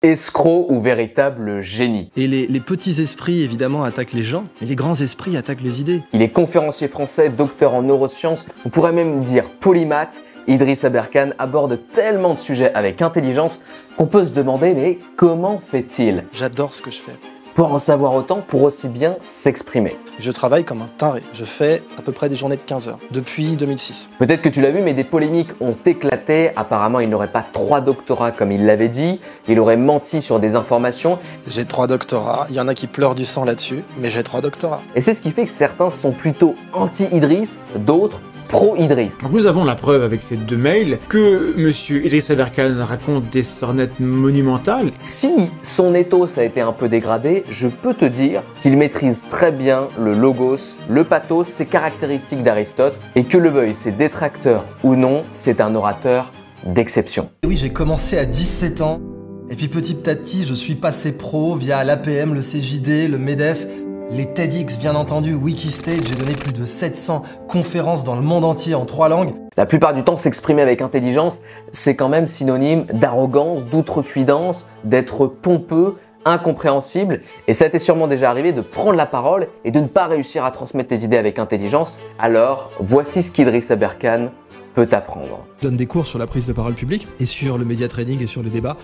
Escroc ou véritable génie. Et les petits esprits, évidemment, attaquent les gens, mais les grands esprits attaquent les idées. Il est conférencier français, docteur en neurosciences, on pourrait même dire polymathe. Idriss Aberkane aborde tellement de sujets avec intelligence qu'on peut se demander mais comment fait-il? J'adore ce que je fais. Pour en savoir autant, pour aussi bien s'exprimer. Je travaille comme un taré. Je fais à peu près des journées de 15 heures, depuis 2006. Peut-être que tu l'as vu, mais des polémiques ont éclaté. Apparemment, il n'aurait pas 3 doctorats comme il l'avait dit. Il aurait menti sur des informations. J'ai 3 doctorats. Il y en a qui pleurent du sang là-dessus, mais j'ai 3 doctorats. Et c'est ce qui fait que certains sont plutôt anti-Idriss, d'autres pro-Idriss. Donc nous avons la preuve avec ces 2 mails que monsieur Idriss Aberkane raconte des sornettes monumentales. Si son ethos a été un peu dégradé, je peux te dire qu'il maîtrise très bien le logos, le pathos, ces caractéristiques d'Aristote, et que le veuille ses détracteurs ou non, c'est un orateur d'exception. Oui, j'ai commencé à 17 ans, et puis petit à petit, je suis passé pro via l'APM, le CJD, le MEDEF, les TEDx bien entendu, Wikistage, j'ai donné plus de 700 conférences dans le monde entier en 3 langues. La plupart du temps, s'exprimer avec intelligence, c'est quand même synonyme d'arrogance, d'outrecuidance, d'être pompeux, incompréhensible. Et ça t'est sûrement déjà arrivé de prendre la parole et de ne pas réussir à transmettre tes idées avec intelligence. Alors, voici ce qu'Idriss Aberkane peut t'apprendre. Je donne des cours sur la prise de parole publique et sur le média training et sur les débats.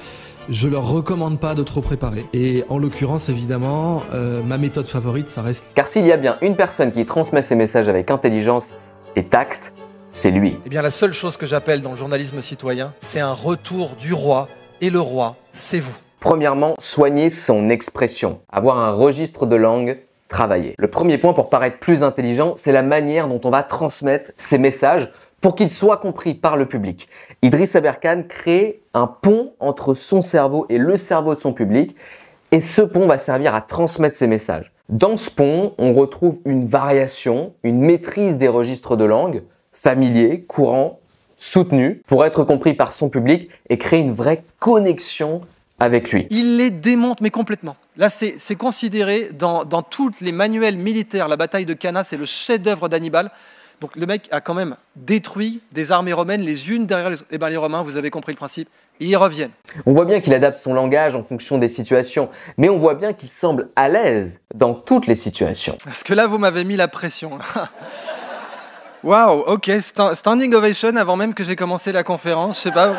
Je leur recommande pas de trop préparer. Et en l'occurrence, évidemment, ma méthode favorite, ça reste... Car s'il y a bien une personne qui transmet ses messages avec intelligence et tact, c'est lui. Eh bien, la seule chose que j'appelle dans le journalisme citoyen, c'est un retour du roi. Et le roi, c'est vous. Premièrement, soigner son expression. Avoir un registre de langue travaillé. Le premier point pour paraître plus intelligent, c'est la manière dont on va transmettre ses messages pour qu'ils soient compris par le public. Idriss Aberkane crée un pont entre son cerveau et le cerveau de son public, et ce pont va servir à transmettre ses messages. Dans ce pont, on retrouve une variation, une maîtrise des registres de langue, familiers, courants, soutenus, pour être compris par son public et créer une vraie connexion avec lui. Il les démonte, mais complètement. Là, c'est considéré dans tous les manuels militaires. La bataille de Cana, c'est le chef-d'œuvre d'Hannibal. Donc le mec a quand même détruit des armées romaines les unes derrière les autres. Eh bien les Romains, vous avez compris le principe, et ils reviennent. On voit bien qu'il adapte son langage en fonction des situations, mais on voit bien qu'il semble à l'aise dans toutes les situations. Parce que là, vous m'avez mis la pression. Waouh, ok, standing ovation avant même que j'ai commencé la conférence, je sais pas.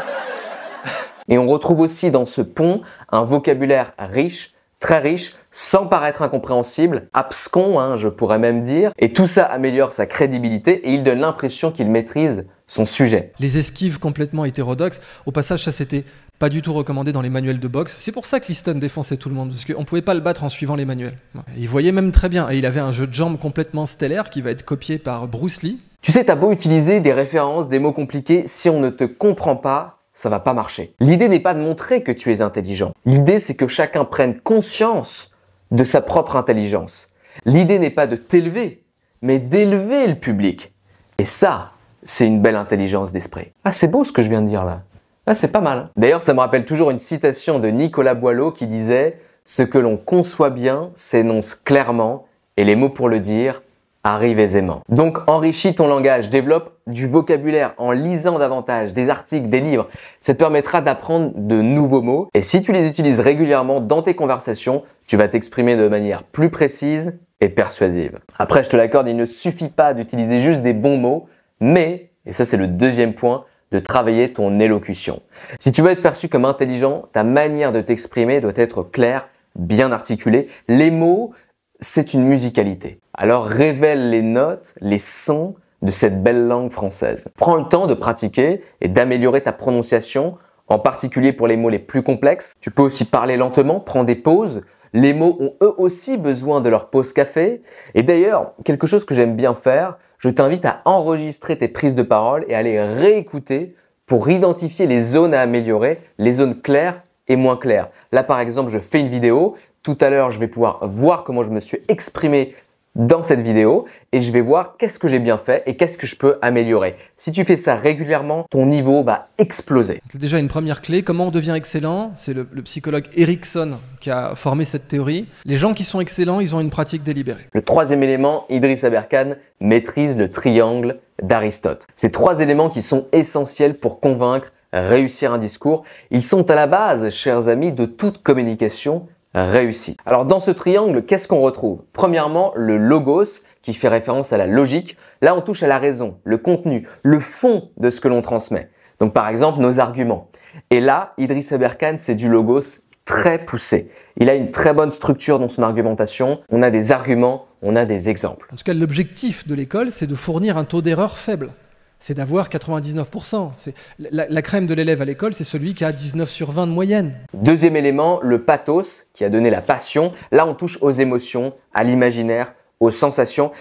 Et on retrouve aussi dans ce pont un vocabulaire riche, très riche, sans paraître incompréhensible, abscon, je pourrais même dire. Et tout ça améliore sa crédibilité et il donne l'impression qu'il maîtrise son sujet. Les esquives complètement hétérodoxes, au passage, ça c'était pas du tout recommandé dans les manuels de boxe. C'est pour ça que Liston défonçait tout le monde, parce qu'on pouvait pas le battre en suivant les manuels. Il voyait même très bien, et il avait un jeu de jambes complètement stellaire qui va être copié par Bruce Lee. Tu sais, t'as beau utiliser des références, des mots compliqués, si on ne te comprend pas, ça va pas marcher. L'idée n'est pas de montrer que tu es intelligent. L'idée, c'est que chacun prenne conscience de sa propre intelligence. L'idée n'est pas de t'élever, mais d'élever le public. Et ça, c'est une belle intelligence d'esprit. Ah, c'est beau ce que je viens de dire là. Ah, c'est pas mal. D'ailleurs, ça me rappelle toujours une citation de Nicolas Boileau qui disait « Ce que l'on conçoit bien s'énonce clairement et les mots pour le dire arrivent aisément. » Donc, enrichis ton langage, développe du vocabulaire en lisant davantage des articles, des livres. Ça te permettra d'apprendre de nouveaux mots. Et si tu les utilises régulièrement dans tes conversations, tu vas t'exprimer de manière plus précise et persuasive. Après, je te l'accorde, il ne suffit pas d'utiliser juste des bons mots, mais, et ça c'est le deuxième point, de travailler ton élocution. Si tu veux être perçu comme intelligent, ta manière de t'exprimer doit être claire, bien articulée. Les mots, c'est une musicalité. Alors révèle les notes, les sons de cette belle langue française. Prends le temps de pratiquer et d'améliorer ta prononciation, en particulier pour les mots les plus complexes. Tu peux aussi parler lentement, prends des pauses. Les mots ont eux aussi besoin de leur pause café. Et d'ailleurs, quelque chose que j'aime bien faire, je t'invite à enregistrer tes prises de parole et à les réécouter pour identifier les zones à améliorer, les zones claires et moins claires. Là, par exemple, je fais une vidéo. Tout à l'heure, je vais pouvoir voir comment je me suis exprimé dans cette vidéo et je vais voir qu'est-ce que j'ai bien fait et qu'est-ce que je peux améliorer. Si tu fais ça régulièrement, ton niveau va exploser. C'est déjà une première clé. Comment on devient excellent? C'est le psychologue Erickson qui a formé cette théorie. Les gens qui sont excellents, ils ont une pratique délibérée. Le troisième élément, Idriss Aberkane maîtrise le triangle d'Aristote. Ces 3 éléments qui sont essentiels pour convaincre, réussir un discours. Ils sont à la base, chers amis, de toute communication réussie. Alors dans ce triangle, qu'est-ce qu'on retrouve? Premièrement, le logos, qui fait référence à la logique. Là, on touche à la raison, le contenu, le fond de ce que l'on transmet. Donc par exemple, nos arguments. Et là, Idriss Aberkane, c'est du logos très poussé. Il a une très bonne structure dans son argumentation. On a des arguments, on a des exemples. En tout cas, l'objectif de l'école, c'est de fournir un taux d'erreur faible. C'est d'avoir 99%. La crème de l'élève à l'école, c'est celui qui a 19 sur 20 de moyenne. Deuxième élément, le pathos, qui a donné la passion. Là, on touche aux émotions, à l'imaginaire, aux sensations.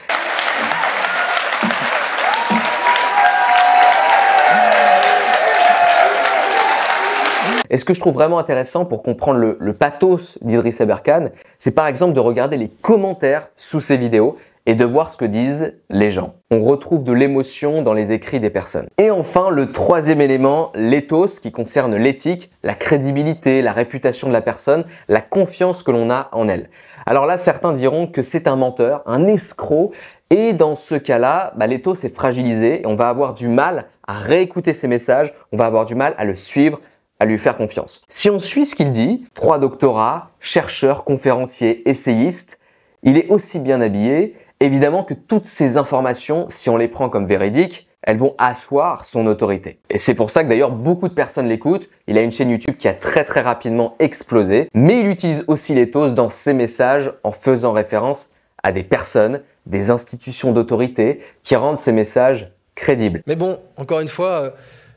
Et ce que je trouve vraiment intéressant pour comprendre le pathos d'Idriss Aberkane, c'est par exemple de regarder les commentaires sous ces vidéos et de voir ce que disent les gens. On retrouve de l'émotion dans les écrits des personnes. Et enfin, le troisième élément, l'éthos, qui concerne l'éthique, la crédibilité, la réputation de la personne, la confiance que l'on a en elle. Alors là, certains diront que c'est un menteur, un escroc, et dans ce cas-là, l'éthos est fragilisé et on va avoir du mal à réécouter ses messages, on va avoir du mal à le suivre, à lui faire confiance. Si on suit ce qu'il dit, 3 doctorats, chercheur, conférencier, essayiste, il est aussi bien habillé. Évidemment que toutes ces informations, si on les prend comme véridiques, elles vont asseoir son autorité. Et c'est pour ça que d'ailleurs beaucoup de personnes l'écoutent. Il a une chaîne YouTube qui a très rapidement explosé, mais il utilise aussi l'éthos dans ses messages en faisant référence à des personnes, des institutions d'autorité qui rendent ces messages crédibles. Mais bon, encore une fois,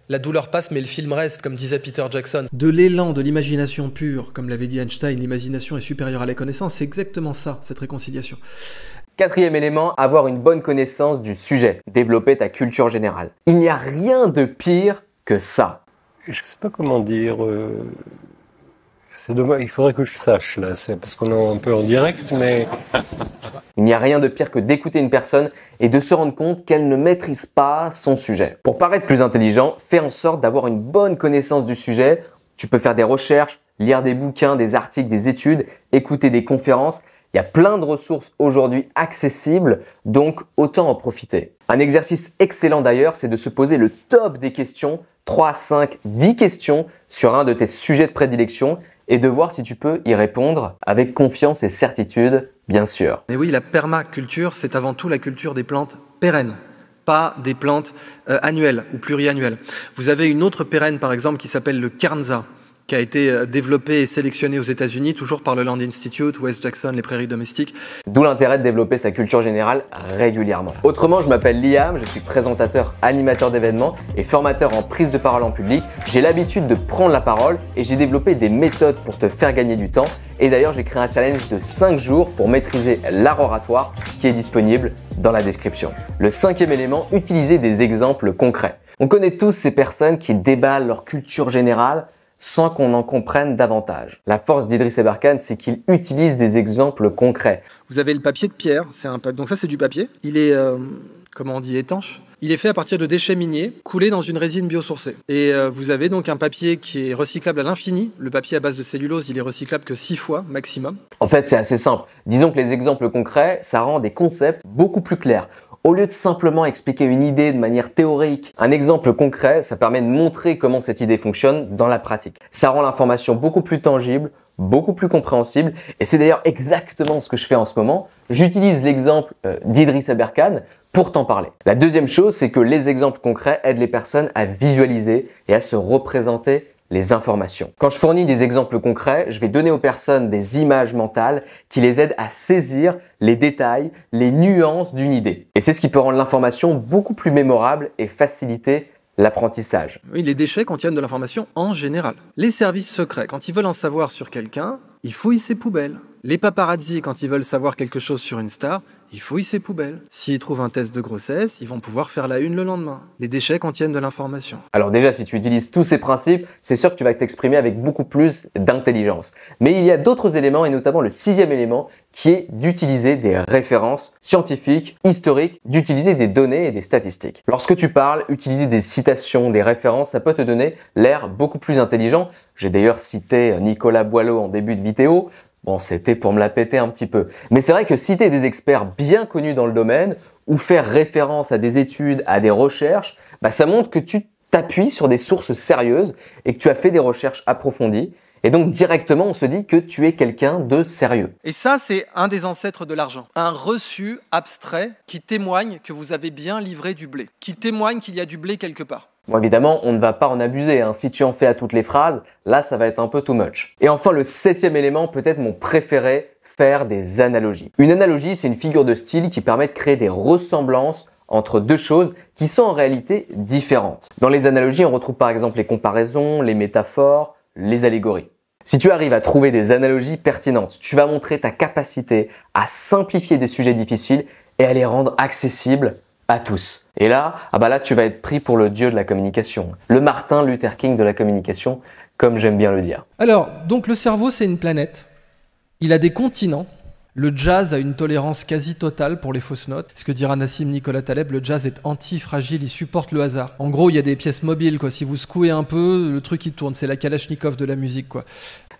la douleur passe, mais le film reste, comme disait Peter Jackson. De l'élan, de l'imagination pure, comme l'avait dit Einstein, l'imagination est supérieure à la connaissance, c'est exactement ça, cette réconciliation. Quatrième élément, avoir une bonne connaissance du sujet, développer ta culture générale. Il n'y a rien de pire que ça. Je sais pas comment dire. C'est dommage, il faudrait que je sache là, c'est parce qu'on est un peu en direct, mais il n'y a rien de pire que d'écouter une personne et de se rendre compte qu'elle ne maîtrise pas son sujet. Pour paraître plus intelligent, fais en sorte d'avoir une bonne connaissance du sujet. Tu peux faire des recherches, lire des bouquins, des articles, des études, écouter des conférences. Il y a plein de ressources aujourd'hui accessibles, donc autant en profiter. Un exercice excellent d'ailleurs, c'est de se poser le top des questions, 3, 5, 10 questions sur un de tes sujets de prédilection et de voir si tu peux y répondre avec confiance et certitude, bien sûr. Et oui, la permaculture, c'est avant tout la culture des plantes pérennes, pas des plantes annuelles ou pluriannuelles. Vous avez une autre pérenne, par exemple, qui s'appelle le Kernza, qui a été développé et sélectionné aux États-Unis, toujours par le Land Institute, West Jackson, les prairies domestiques. D'où l'intérêt de développer sa culture générale régulièrement. Autrement, je m'appelle Liam, je suis présentateur, animateur d'événements et formateur en prise de parole en public. J'ai l'habitude de prendre la parole et j'ai développé des méthodes pour te faire gagner du temps. Et d'ailleurs, j'ai créé un challenge de 5 jours pour maîtriser l'art oratoire qui est disponible dans la description. Le 5e élément, utiliser des exemples concrets. On connaît tous ces personnes qui déballent leur culture générale sans qu'on en comprenne davantage. La force d'Idriss Aberkane, c'est qu'il utilise des exemples concrets. Vous avez le papier de pierre, donc ça c'est du papier. Il est, comment on dit, étanche. Il est fait à partir de déchets miniers coulés dans une résine biosourcée. Et vous avez donc un papier qui est recyclable à l'infini. Le papier à base de cellulose, il est recyclable que 6 fois maximum. En fait, c'est assez simple. Disons que les exemples concrets, ça rend des concepts beaucoup plus clairs. Au lieu de simplement expliquer une idée de manière théorique, un exemple concret, ça permet de montrer comment cette idée fonctionne dans la pratique. Ça rend l'information beaucoup plus tangible, beaucoup plus compréhensible. Et c'est d'ailleurs exactement ce que je fais en ce moment. J'utilise l'exemple d'Idriss Aberkane pour t'en parler. La deuxième chose, c'est que les exemples concrets aident les personnes à visualiser et à se représenter les informations. Quand je fournis des exemples concrets, je vais donner aux personnes des images mentales qui les aident à saisir les détails, les nuances d'une idée. Et c'est ce qui peut rendre l'information beaucoup plus mémorable et faciliter l'apprentissage. Oui, les déchets contiennent de l'information en général. Les services secrets, quand ils veulent en savoir sur quelqu'un, ils fouillent ses poubelles. Les paparazzi, quand ils veulent savoir quelque chose sur une star, ils fouillent ses poubelles. S'ils trouvent un test de grossesse, ils vont pouvoir faire la une le lendemain. Les déchets contiennent de l'information. Alors déjà, si tu utilises tous ces principes, c'est sûr que tu vas t'exprimer avec beaucoup plus d'intelligence. Mais il y a d'autres éléments, et notamment le 6e élément, qui est d'utiliser des références scientifiques, historiques, d'utiliser des données et des statistiques. Lorsque tu parles, utiliser des citations, des références, ça peut te donner l'air beaucoup plus intelligent. J'ai d'ailleurs cité Nicolas Boileau en début de vidéo. Bon, c'était pour me la péter un petit peu. Mais c'est vrai que citer des experts bien connus dans le domaine ou faire référence à des études, à des recherches, ça montre que tu t'appuies sur des sources sérieuses et que tu as fait des recherches approfondies. Et donc directement, on se dit que tu es quelqu'un de sérieux. Et ça, c'est un des ancêtres de l'argent. Un reçu abstrait qui témoigne que vous avez bien livré du blé, qui témoigne qu'il y a du blé quelque part. Bon, évidemment, on ne va pas en abuser, hein. Si tu en fais à toutes les phrases, là, ça va être un peu too much. Et enfin, le 7e élément, peut-être mon préféré, faire des analogies. Une analogie, c'est une figure de style qui permet de créer des ressemblances entre deux choses qui sont en réalité différentes. Dans les analogies, on retrouve par exemple les comparaisons, les métaphores, les allégories. Si tu arrives à trouver des analogies pertinentes, tu vas montrer ta capacité à simplifier des sujets difficiles et à les rendre accessibles à tous. Et là, là, tu vas être pris pour le dieu de la communication. Le Martin Luther King de la communication, comme j'aime bien le dire. Alors, donc le cerveau, c'est une planète. Il a des continents. Le jazz a une tolérance quasi totale pour les fausses notes. Ce que dira Nassim Nicolas Taleb, le jazz est anti-fragile, il supporte le hasard. En gros, il y a des pièces mobiles, quoi. Si vous secouez un peu, le truc il tourne. C'est la Kalachnikov de la musique, quoi.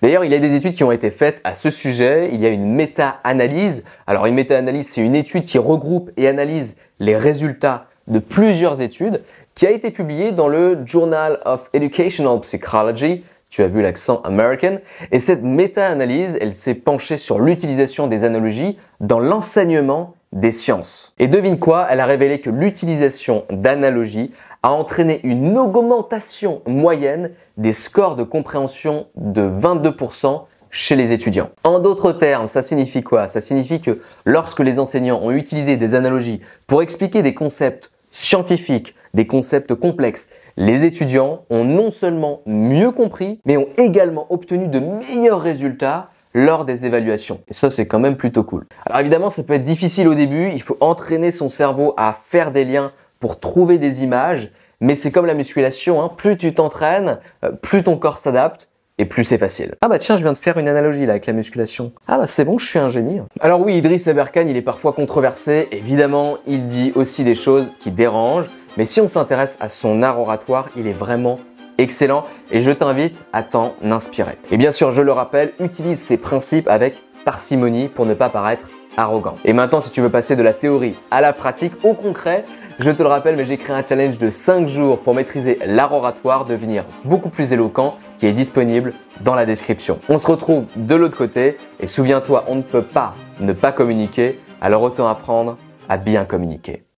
D'ailleurs, il y a des études qui ont été faites à ce sujet. Il y a une méta-analyse. Alors, une méta-analyse, c'est une étude qui regroupe et analyse les résultats de plusieurs études, qui a été publiée dans le Journal of Educational Psychology. Tu as vu l'accent American. Et cette méta-analyse, elle s'est penchée sur l'utilisation des analogies dans l'enseignement des sciences. Et devine quoi, elle a révélé que l'utilisation d'analogies a entraîné une augmentation moyenne des scores de compréhension de 22% chez les étudiants. En d'autres termes, ça signifie quoi? Ça signifie que lorsque les enseignants ont utilisé des analogies pour expliquer des concepts scientifiques, des concepts complexes, les étudiants ont non seulement mieux compris, mais ont également obtenu de meilleurs résultats lors des évaluations. Et ça, c'est quand même plutôt cool. Alors évidemment, ça peut être difficile au début, il faut entraîner son cerveau à faire des liens pour trouver des images, mais c'est comme la musculation, hein. Plus tu t'entraînes, plus ton corps s'adapte, et plus c'est facile. Ah bah tiens, je viens de faire une analogie là avec la musculation. Ah bah c'est bon, je suis un génie. Alors oui, Idriss Aberkane, il est parfois controversé. Évidemment, il dit aussi des choses qui dérangent. Mais si on s'intéresse à son art oratoire, il est vraiment excellent et je t'invite à t'en inspirer. Et bien sûr, je le rappelle, utilise ces principes avec parcimonie pour ne pas paraître arrogant. Et maintenant, si tu veux passer de la théorie à la pratique, au concret, je te le rappelle, mais j'ai créé un challenge de 5 jours pour maîtriser l'art oratoire, devenir beaucoup plus éloquent, qui est disponible dans la description. On se retrouve de l'autre côté et souviens-toi, on ne peut pas ne pas communiquer, alors autant apprendre à bien communiquer.